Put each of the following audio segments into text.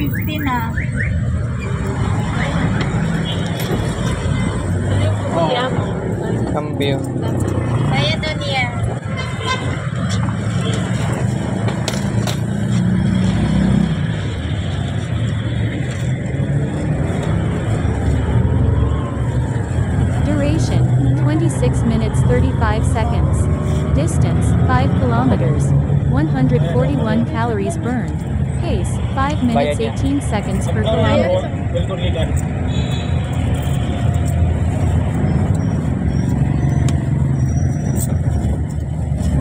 150 na. Oh. Cambio. Kaya doon niya. Duration, 26 minutes 35 seconds. Distance, 5 kilometers. 141 calories burned. Pace, 5 minutes 18 seconds per kilometer.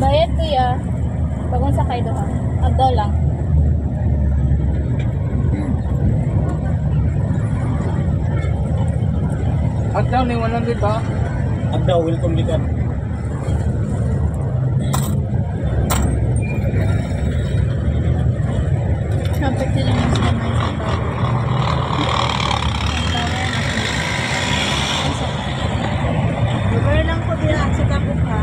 Bayad kuya. Bagong sakay doon. Agdaw lang. Agdaw ni 100 ba? Agdaw, welcome likan. Kapit sila ng sa mga Lugar lang ko din sa tapok ha.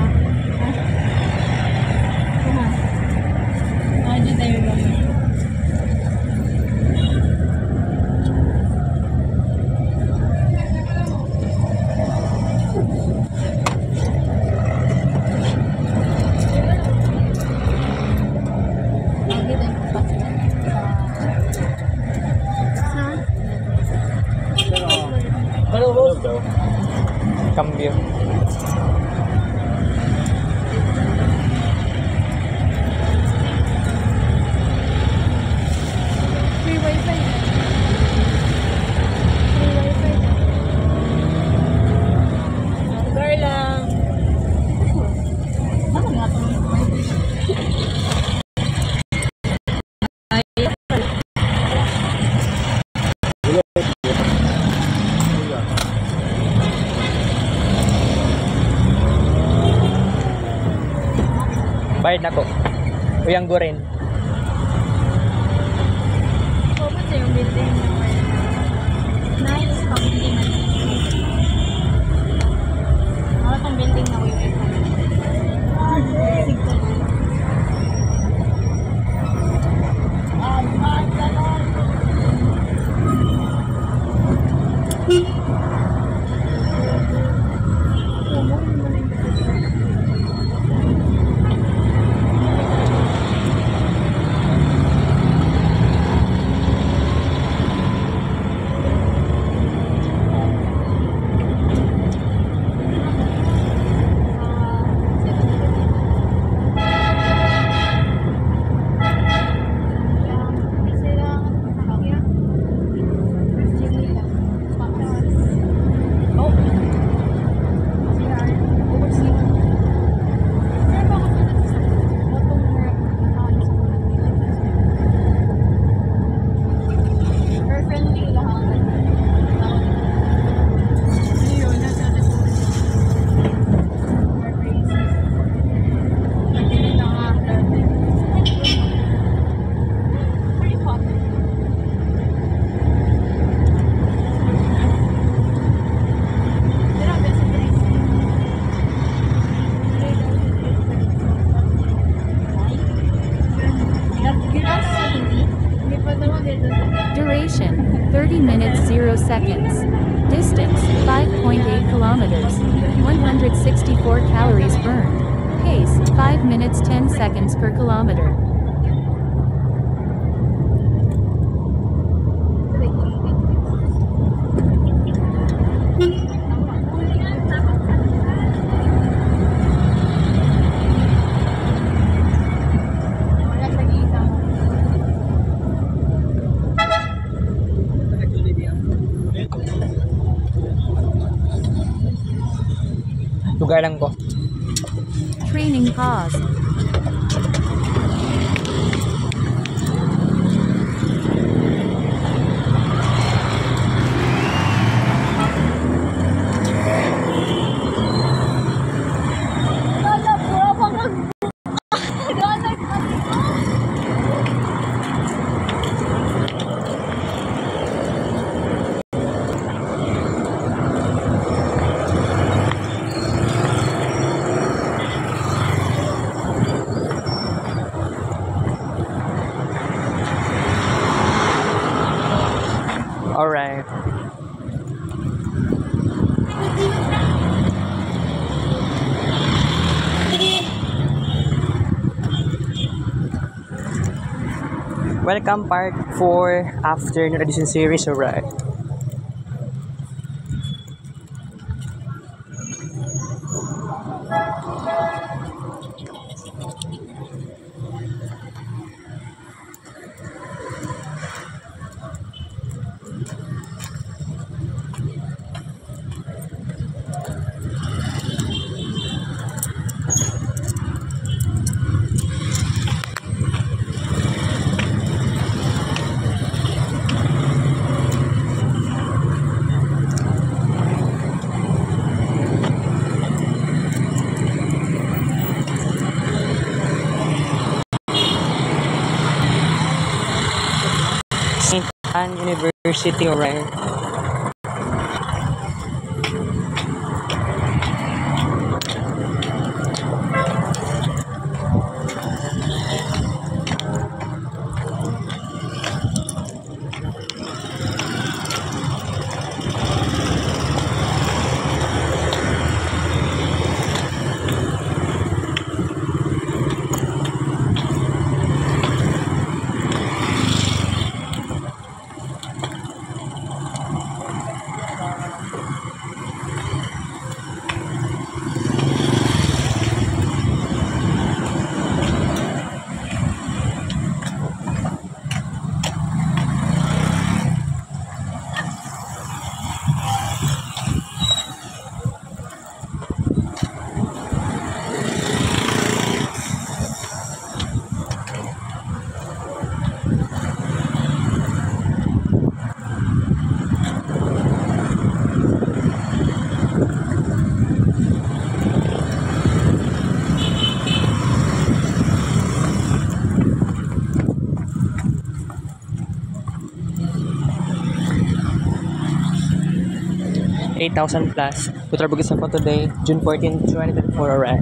Ano tayo ba? Hello, boss. Cambio. Free wifi. Free wifi. Lugar lang. Ano nga ito? Bayad na ko. Uyang go rin. Kapit sa yung building. Nice pang building. Ako itong building na wifi. Duration, 30 minutes 0 seconds. Distance, 5.8 kilometers. 164 calories burned. Pace, 5 minutes 10 seconds per kilometer. Lugar lang ko. Training pause. Welcome part 4 afternoon edition series, alright. St. Anne University, alright. $8,000 plus. Total bugis ako today, June 14, 2024, alright.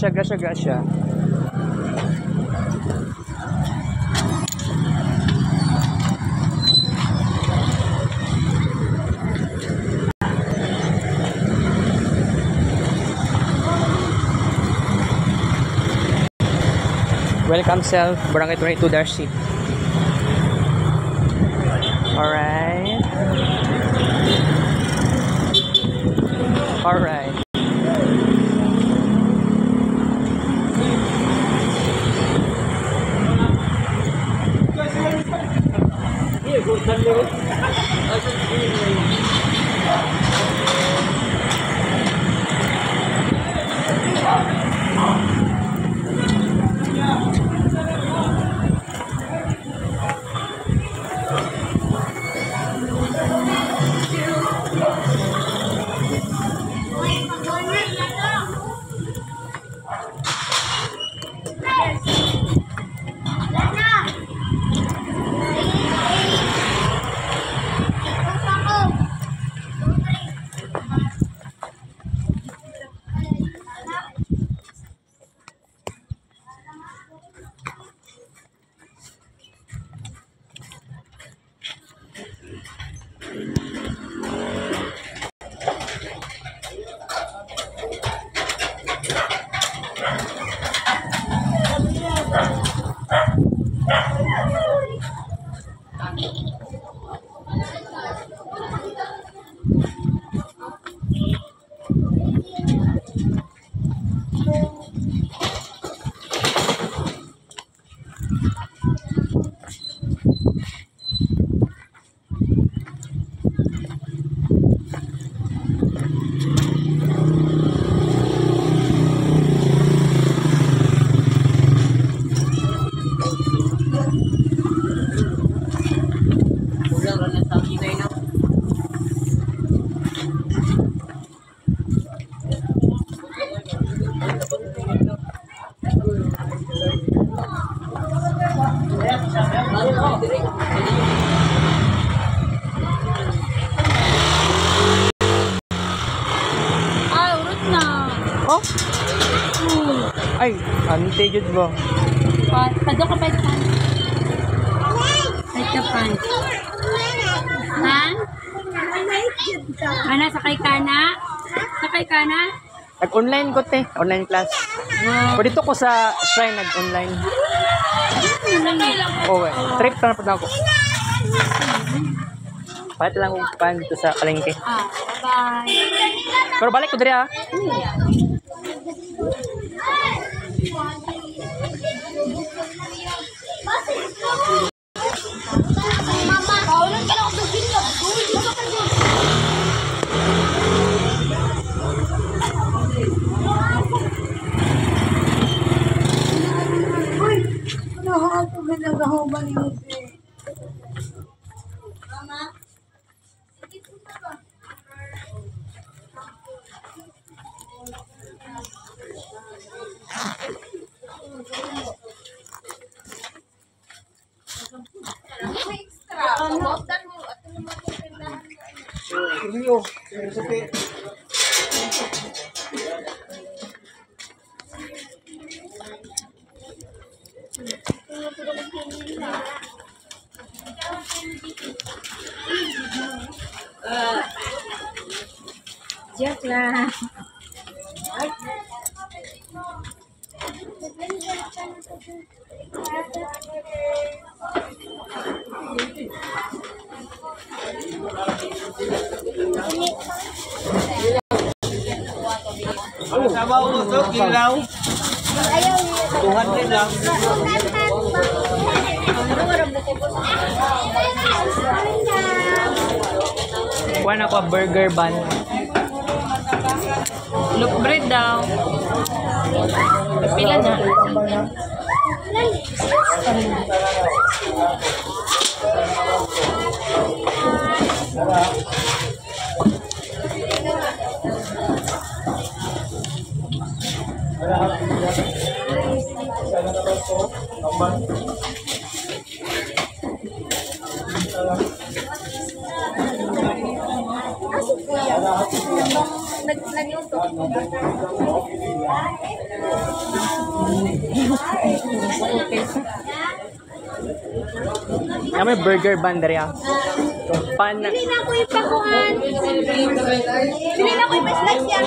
siya, grasya. Welcome Self, Barangay 22-C. Alright. Alright. Oh? Ay, ante jud ba? Kado ka pa ito. Ito pa. Ha? Ana, sakay ka na? Sakay ka na? Nag-online ko te, online class. Pero dito ko sa shrine nag-online. Oh, trip na po ako. Palit lang kung pan dito sa palengke. Bye-bye. Pero balik ko diri ah. Mama, kaulan ka lang ako dugin niyo. Mama ka dyan. Uy, ano ako ginagawa niyo? Mama. Joke lang. Ano sabaw mo to? Kilaw? Tuhan din lang. Kuha na ko burger bun. Look bread daw. Pila na. Nagluto. May burger bun diri ah. Pan. Dili na ako ipakuhan. Dili na ako ipa-slice yan.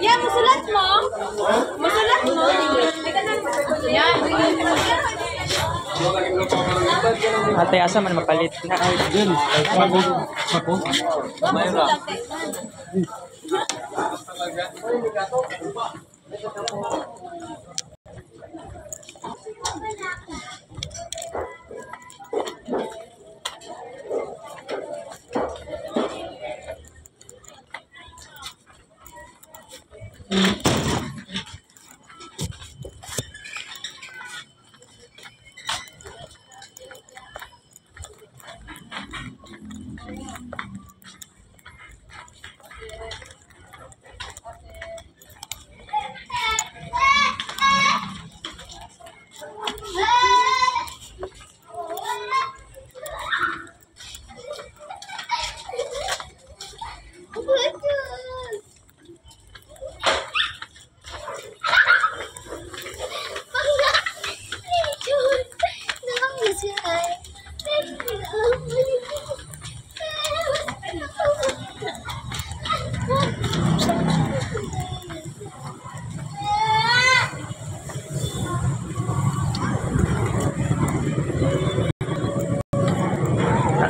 Yan, musulat mo. Musulat mo. Yan. Ate, asa man mapalit na. Yun. Mako. Mayroon.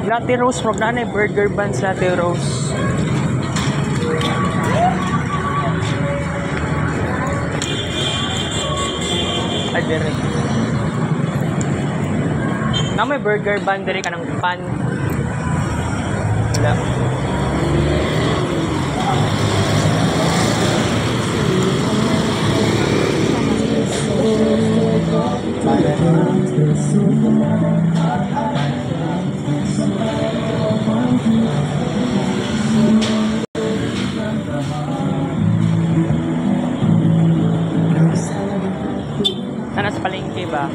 Latte Rose, wag na burger buns Latte Rose. Ay, dire. Na may burger bun dire ka ng pan. Wala. Nasa palengke ba?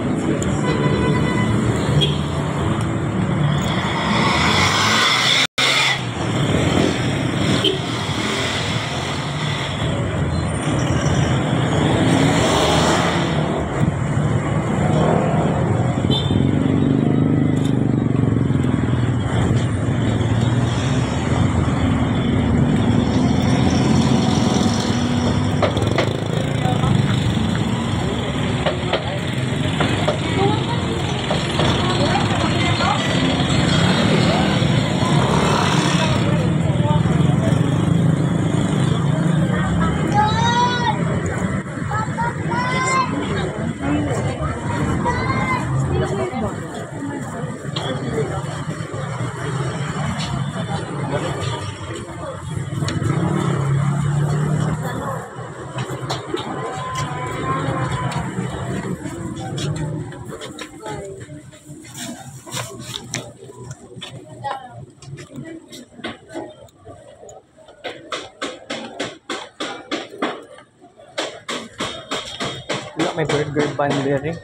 Wala, may burger bun dire.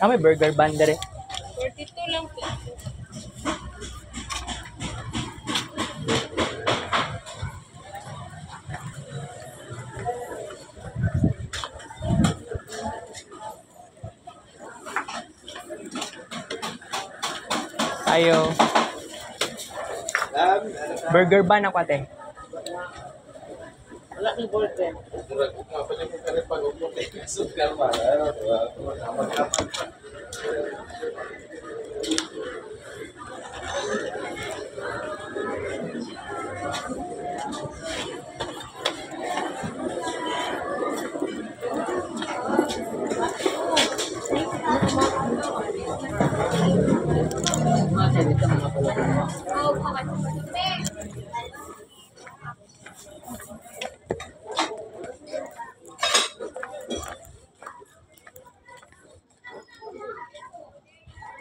May burger bun dire. 42 lang po. Ayo. Burger bun ako ate. Wala kang burger.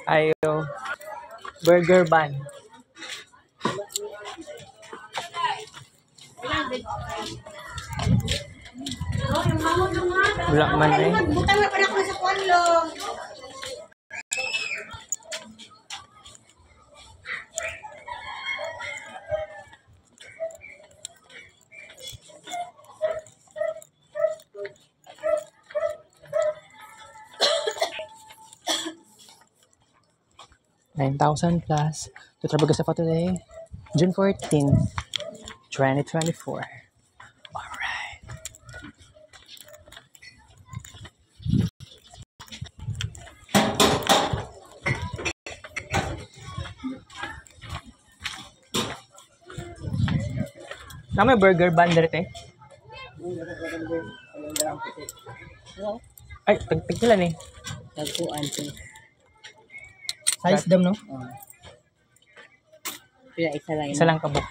Ayo. Burger bun. Wala man eh. Butang na pala ko sa kwanlo. 9,000 plus. Total Burgers na po today, June 14, 2024. Alright. Na may burger bun dito eh. Ay, tagpilan eh. Tagpuan ko. Size dam, no? Kaya isa lang. Isa lang kabuk.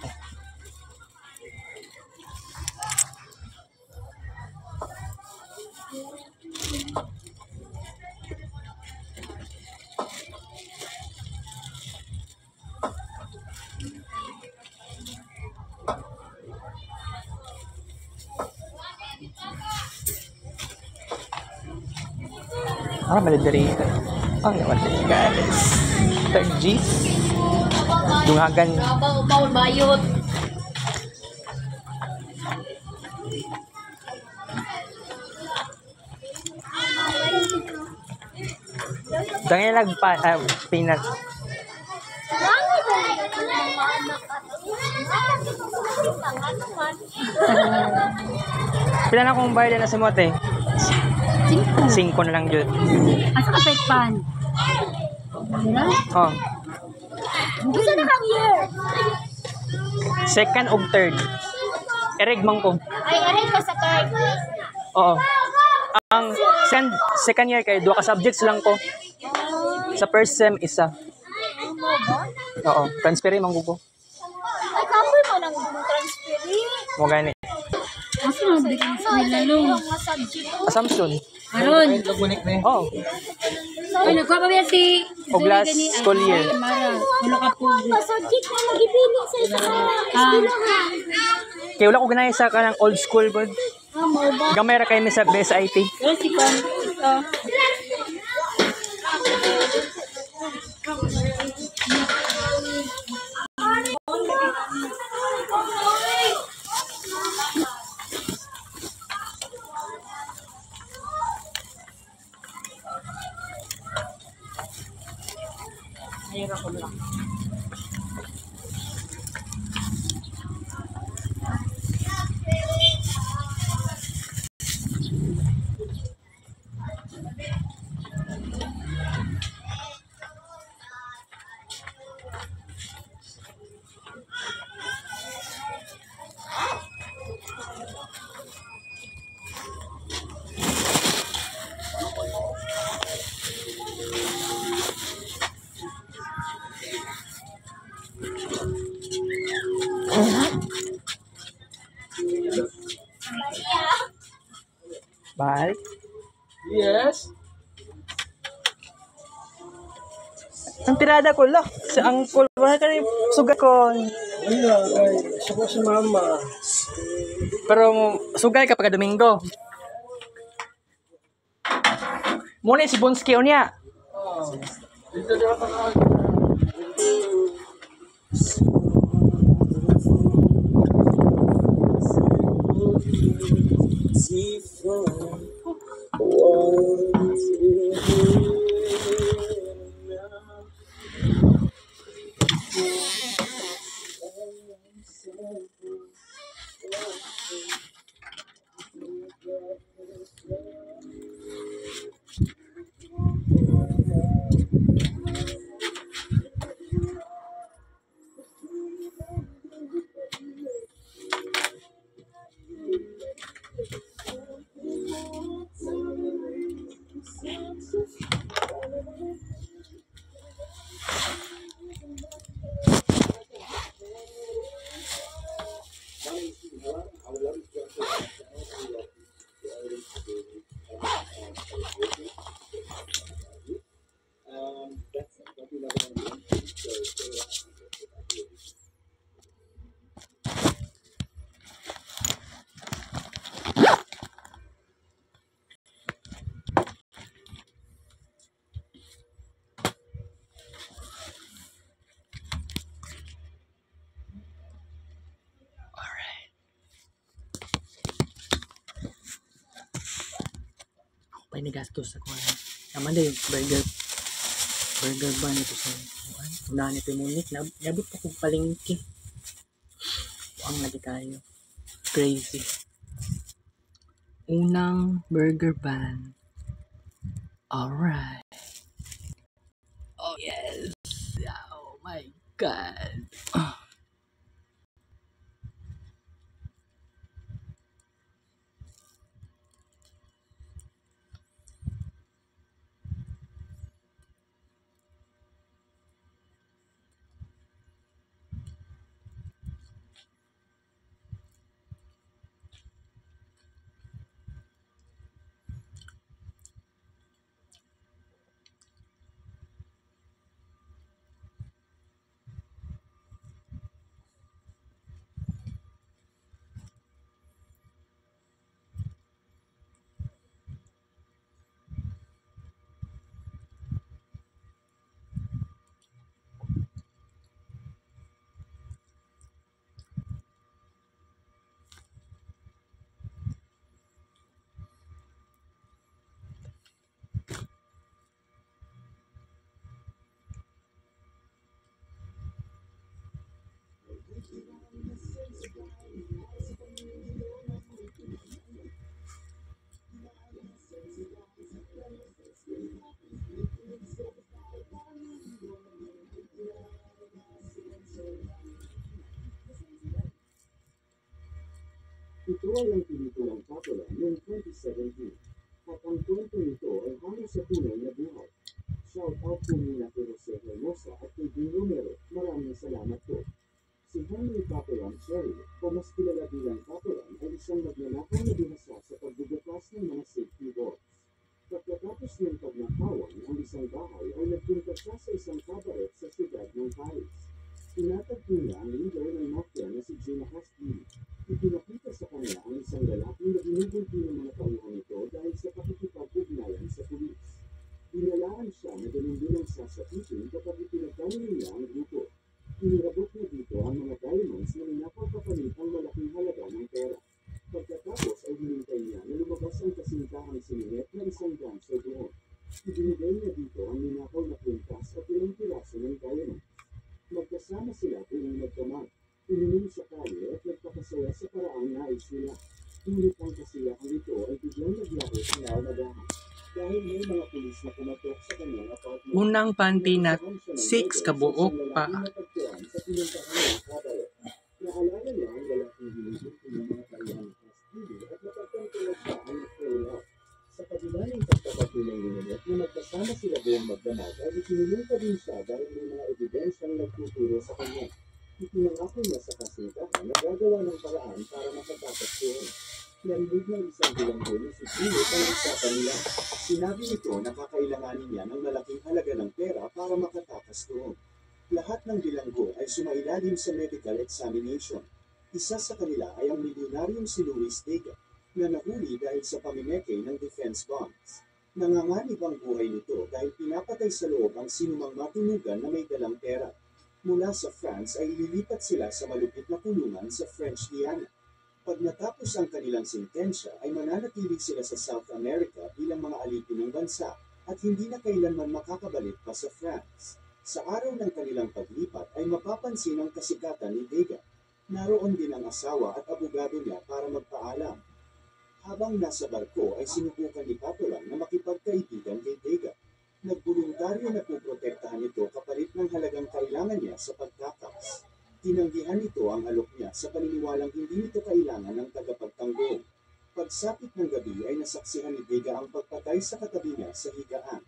Malidiri ka. Ang naman guys. Third G. Dungagan. Bawal bayot. Dangay lagpa, peanut. Pila na akong bayad na sa mote? 5 na lang yun. Asa ka pet pan? Oh. Gusto na kang year. Second o third. Ereg man ko. Ay, aray ko sa third. Oo. Ang second year kay duha ka subjects lang ko. Sa first sem isa. Oo, transferi man ko. Ay, kapoy mo nang transferi. Mo gani. Asa na bigyan sa nilalong? Assumption. Aron. Oh, Ay, nagkuha pa ba si... og last school year. Mara, ulo ka po. Subject na magipili sa isa ka estilahan. Kay wala ko ganay sa kanang old school bud. Mo ba? Gamay ra kay mi sa BSIT. Pero si Kon, ito. Bye. Yes. Ang tirada ko lo, sa angkol wala ka rin sugat ko. Wala, kay saka si mama. Pero sugay kapag Domingo. Muna si Bonski niya. Dito na ako. Pay nagastos ako. Naman din burger ba nito sa Unahan ito yung munit. Nabot pa kong palengke. Ang lagi tayo. Crazy. Unang burger ban. Alright. Oh yes. Oh my God. Ito ay ang pelikulang Papala noong 2017 at ang kwento nito ay halos sa tunay na buhay. Shout out po muna kay Jose Hermosa at kay Dean Romero. Maraming salamat po. Si Henry Papalan Cherry o mas kilala bilang Papalan ay isang magnanakaw na binasa sa pagbubukas ng mga safety doors. Pagkatapos ng pagnakawan, ang isang bahay ay nagpunta siya sa isang kabaret sa siyudad ng Paris. Tinatagpo niya ang leader ng mafia na si Gina Castile. Ipinakita sa kanya ang isang lalaki na binubulti ng mga tauhan nito dahil sa pakikipag-ugnayan sa pulis. Inalaan siya na ganun din ang sasapitin kapag ipinagkamali niya ang grupo. Inirabot niya dito ang mga diamonds na ninakaw kapalit ang malaking halaga ng pera. Pagkatapos ay hinintay niya na lumabas ang kasintahang sinihet na isang dancer doon. Ibinigay niya dito ang ninakaw na kwintas at ilang piraso ng diamonds. Magkasama sila tuwing nagkamay. Uminom sa kalye at nagpapasaya sa paraang nais nila. Ngunit ang kasiyahan nito ay biglang naglaho sa naunagahan. Dahil may mga pulis na pumatok sa kanyang apartment. Unang panty na 6 kabuok pa. Sa pinuntahan ng kabaret. Naalala niya ang lalaking hinigit ng mga tayang Castile at napagtantunan siya ang nag-throw out. Sa kabila ng pagpapatuloy niya na magkasama sila buong magdamag ay itinulungka din siya dahil may mga ebidensyang nagtuturo sa kanya. Ipinangako niya sa kasintahan na gagawa ng paraan para makatakas doon. Narinig ng isang bilanggo ni si Gino ang usapan nila. Sinabi nito na kakailanganin niya ng malaking halaga ng pera para makatakas doon. Lahat ng bilanggo ay sumailalim sa medical examination. Isa sa kanila ay ang milyonaryong si Luis Vega, na nahuli dahil sa pamimeke ng defense bonds. Nanganganib ang buhay nito dahil pinapatay sa loob ang sinumang matunugan na may dalang pera. Mula sa France ay ililipat sila sa malupit na kulungan sa French Guiana. Pag natapos ang kanilang sentensya ay mananatili sila sa South America bilang mga alipin ng bansa at hindi na kailanman makakabalik pa sa France. Sa araw ng kanilang paglipat ay mapapansin ang kasikatan ni Vega. Naroon din ang asawa at abogado niya para magpaalam. Habang nasa barko ay sinubukan ni Papalan na makipagkaibigan kay Vega. Nagboluntaryo na puprotektahan ito kapalit ng halagang kailangan niya sa pagtakas. Tinanggihan nito ang alok niya sa paniniwalang hindi nito kailangan ng tagapagtanggol. Pagsapit ng gabi ay nasaksihan ni Vega ang pagpatay sa katabi niya sa higaan.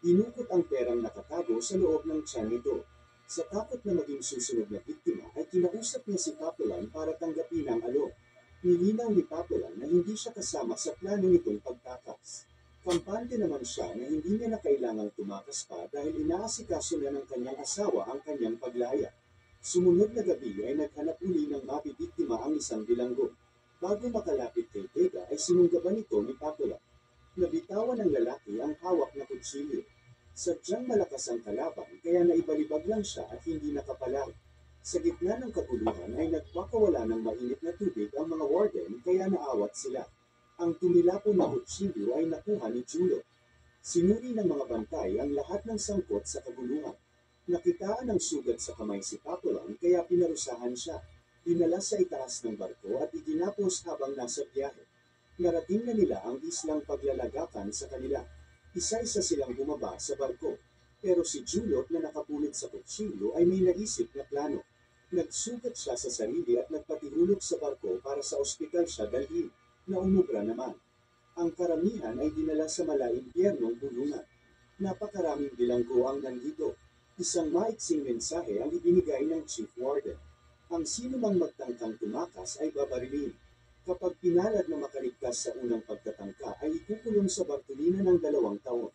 Dinukot ang perang nakatago sa loob ng tiyan nito. Sa takot na maging susunod na biktima ay kinausap niya si Papalan para tanggapin ang alok. Nilinaw ni Papalan na hindi siya kasama sa plano nitong pagtakas. Kampante naman siya na hindi niya na kailangang tumakas pa dahil inaasikaso na ng kanyang asawa ang kanyang paglaya. Sumunod na gabi ay naghanap uli ng mabibiktima ang isang bilanggo. Bago makalapit kay Vega ay sinunggaban ito ni Papalan. Nabitawan ng lalaki ang hawak na kutsilyo. Sadyang malakas ang kalaban kaya naibalibag lang siya at hindi nakapalag. Sa gitna ng kaguluhan ay nagpakawala ng mainit na tubig ang mga warden kaya naawat sila. Ang tumilapon na kutsilyo ay nakuha ni Julio. Sinuri ng mga bantay ang lahat ng sangkot sa kaguluhan. Nakitaan ng sugat sa kamay si Papulan kaya pinarusahan siya. Dinala sa itaas ng barko at itinapos habang nasa biyahe. Narating na nila ang islang paglalagakan sa kanila. Isa-isa silang bumaba sa barko. Pero si Julot na nakapulot sa kutsilyo ay may naisip na plano. Nagsugat siya sa sarili at nagpatihulog sa barko para sa ospital siya dalhin, na umubra naman. Ang karamihan ay dinala sa malaimpyernong bulungan. Napakaraming bilanggo ang nandito. Isang maiksing mensahe ang ibinigay ng Chief Warden. Ang sino mang magtangkang tumakas ay babarilin. Kapag pinalad na makaligtas sa unang pagtatangka ay ikukulong sa Bartolina ng 2 taon.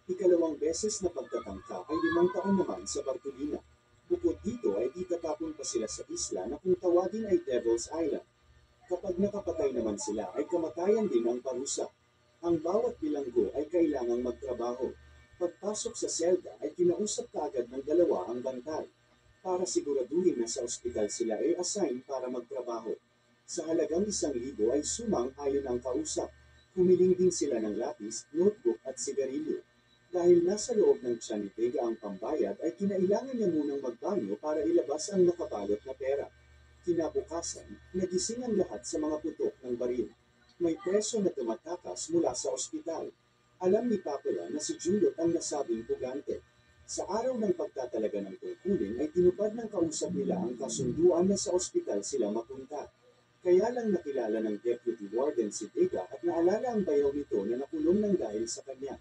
Ikalawang beses na pagtatangka ay 5 taon naman sa Bartolina. Bukod dito ay itatapon pa sila sa isla na kung tawagin ay Devil's Island. Kapag nakapatay naman sila ay kamatayan din ang parusa. Ang bawat bilanggo ay kailangang magtrabaho. Pagpasok sa selda ay kinausap kaagad ng 2 ang bantay. Para siguraduhin na sa ospital sila ay assign para magtrabaho. Sa halagang 1,000 ay sumang ayon ang kausap. Humiling din sila ng lapis, notebook at sigarilyo. Dahil nasa loob ng tiyan ni Vega ang pambayad ay kinailangan niya munang magbanyo para ilabas ang nakabalot na pera. Kinabukasan, nagising ang lahat sa mga putok ng baril. May preso na tumatakas mula sa ospital. Alam ni Papula na si Julot ang nasabing pugante. Sa araw ng pagtatalaga ng tungkulin ay tinupad ng kausap nila ang kasunduan na sa ospital sila mapunta. Kaya lang nakilala ng Deputy Warden si Vega at naalala ang bayaw nito na nakulong ng dahil sa kanya.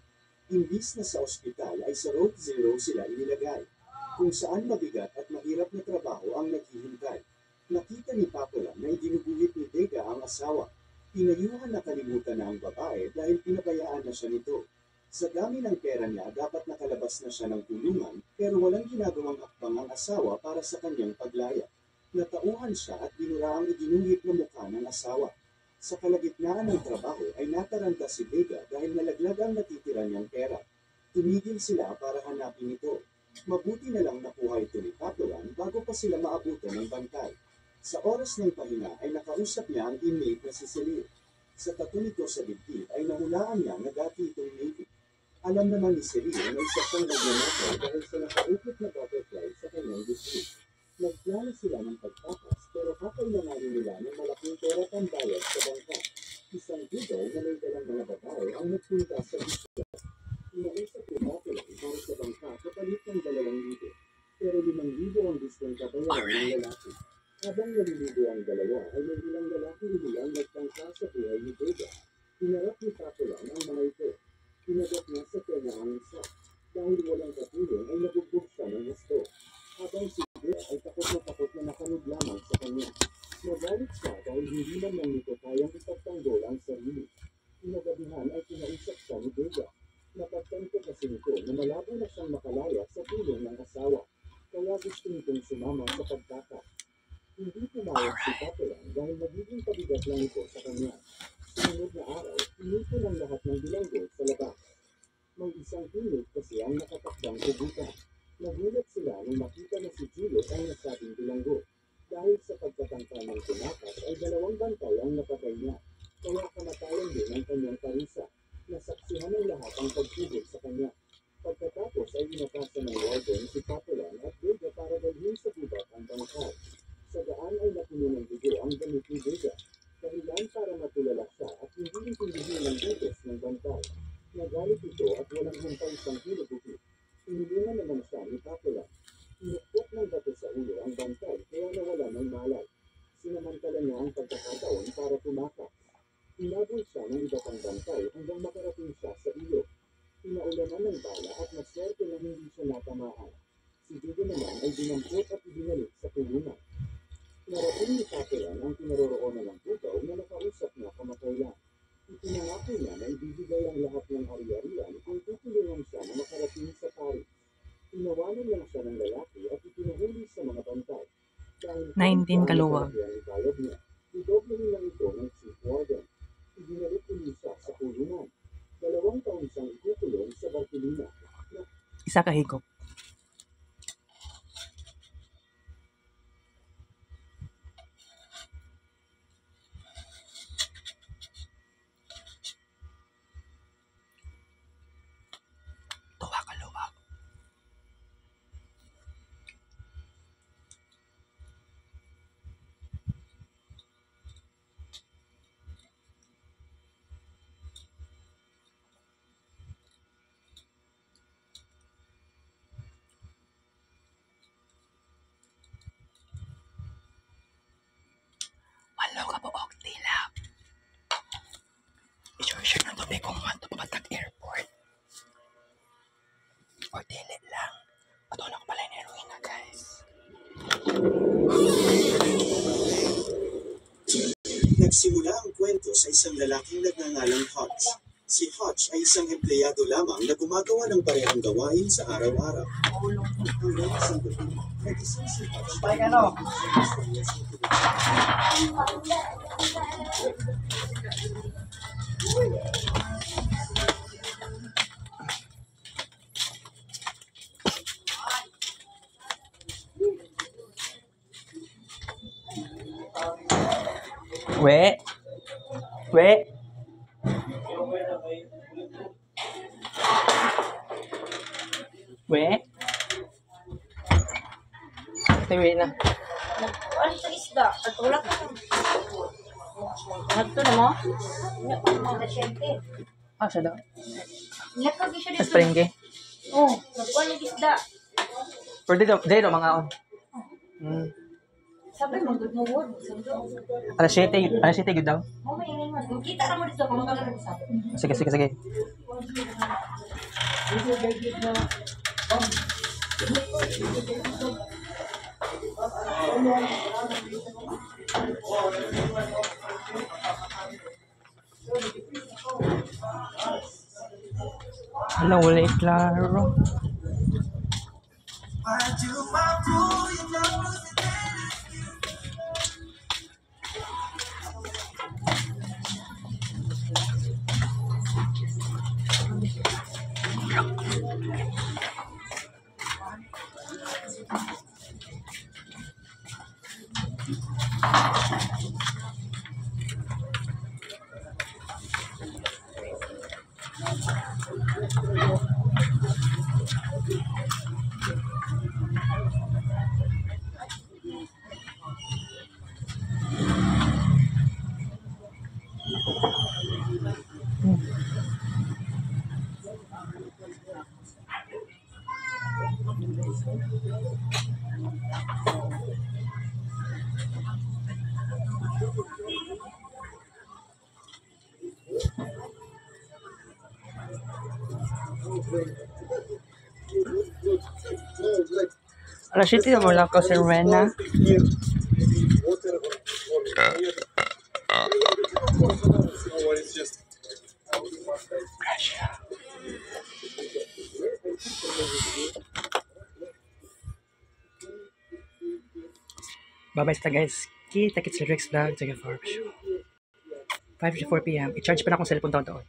Imbis na sa ospital ay sa Road Zero sila inilagay, kung saan mabigat at mahirap na trabaho ang naghihintay. Nakita ni Papula na idinuguhit ni Vega ang asawa. Pinayuhan na kalimutan na ang babae dahil pinabayaan na siya nito. Sa dami ng pera niya, dapat nakalabas na siya ng tulungan pero walang ginagawang hakbang ang asawa para sa kanyang paglaya. Natauhan siya at binura ang iginuhit na mukha ng asawa. Sa kalagitnaan ng trabaho ay nataranta si Vega dahil nalaglag ang natitira niyang pera. Tumigil sila para hanapin ito. Mabuti na lang nakuha ito ni Papulan bago pa sila maabutan ng bantay. Sa oras ng pahinga ay nakausap niya ang inmate na si Celine. Sa tato nito sa dibdib ay nahulaan niya na dati itong Navy. Alam naman ni Celine na isa siyang nagnanakaw dahil sa nakaukit na butterfly sa kanyang dibdib. Nagplano sila ng pagtakas pero kakailanganin nila ng malaking pera pambayad sa bangka. Isang budaw na may dalang mga babae ang nagpunta sa isla. Inausap ni Papulan para sa bangka kapalit ng 2,000 pero 5,000 ang gustong kabayaran ng lalaki. Habang naliligo ang dalawa ay may ilang lalaki inilang nagtangka sa buhay ni Vega. Pinarap ni Papulan ang mga ito. Pinagat niya sa tenga ang isa. Dahil walang katulong ay nabugbog siya ng gusto. Habang si Vega ay takot na nakanood lamang sa kanya. Nagalit siya dahil hindi man lang nito kayang ipagtanggol ang sarili. Pinagabihan ay kinausap siya ni Vega. Napagtanto kasi nito na malabo na siyang makalaya sa tulong ng asawa. Kaya gusto nitong sumama sa pagtakas. Hindi pumayag si Papulan dahil magiging pabigat lang ito sa kanya. Sumunod na araw, pinuto ng lahat ng bilanggo sa labas. May isang inmate kasi ang nakatakdang hugutan. Nagulat sila nang makita na si Julot ang nasabing bilanggo. Dahil sa pagkatangka ng tumakas ay 2 bantay ang napatay niya. Kaya kamatayan din ang kanyang parusa. Nasaksihan ng lahat ang pagtubig sa kanya. Pagkatapos ay inatasan ng warden si Papulan at Vega para dalhin sa gubat ang bangkay. Sa daan ay napuno ng dugo ang damit ni Vega. Dahilan para matulala siya at hindi intindihin ng butos ng bantay. Nagalit ito at walang hantay siyang hinuguhit. Inilungan naman siya ni Papulan. Inukpok ng bato sa ulo ang bantay kaya nawala ng malay. Sinamantala niya ang pagkakataon para tumakas. Inabol siya ng iba pang bantay hanggang makarating siya sa ilog. Pinaulanan ng bala at maswerte na hindi siya natamaan. Si Vega naman ay dinampot at ibinalik sa kulungan. Narating ni Papulan ang kinaroroonan ng bugaw na nakausap niya kamakailan. Ipinangako niya na ibibigay ang lahat ng ari-arian kung tutulungan siya na makarating sa Paris. Inawanan lang siya ng lalaki at ipinuhuli sa mga bantay. Dahil 19 kaluwag. bayad niya, idoble lang ito ng Chief Warden. Ibinalik ulit siya sa kulungan. 2 taon siyang ikukulong sa Bartolina. Isa ka higop. Tuwa ka luwag. kung wanto pamatag airport. Or dili lang. Ato na ko pala yung heroin na, guys. Nagsimula ang kwento sa isang lalaking nagngangalang Hutch. Si Hutch ay isang empleyado lamang na gumagawa ng parehong gawain sa araw-araw. Hanggang isang gabi, nag-isang si Hutch. We. Wait na. Ano sa isda? At wala ka. Ano na mo? Ano pa mga nasyente? Siya daw. Nakagi siya dito. Springy. Oh, nagkuhan ng isda. Pero dito mga on. Sabi mo, good mo word. Alas 7 yun daw. Mamaya yun man. Kita ka mo dito kung magkakaroon ng sabi. Sige. Wala klaro. Alas 7 na mula ko si Rena. Bye-bye sa guys. Kita-kits sa Rex Vlog. Sige, 5 to 4 p.m. I-charge pa na akong cellphone doon.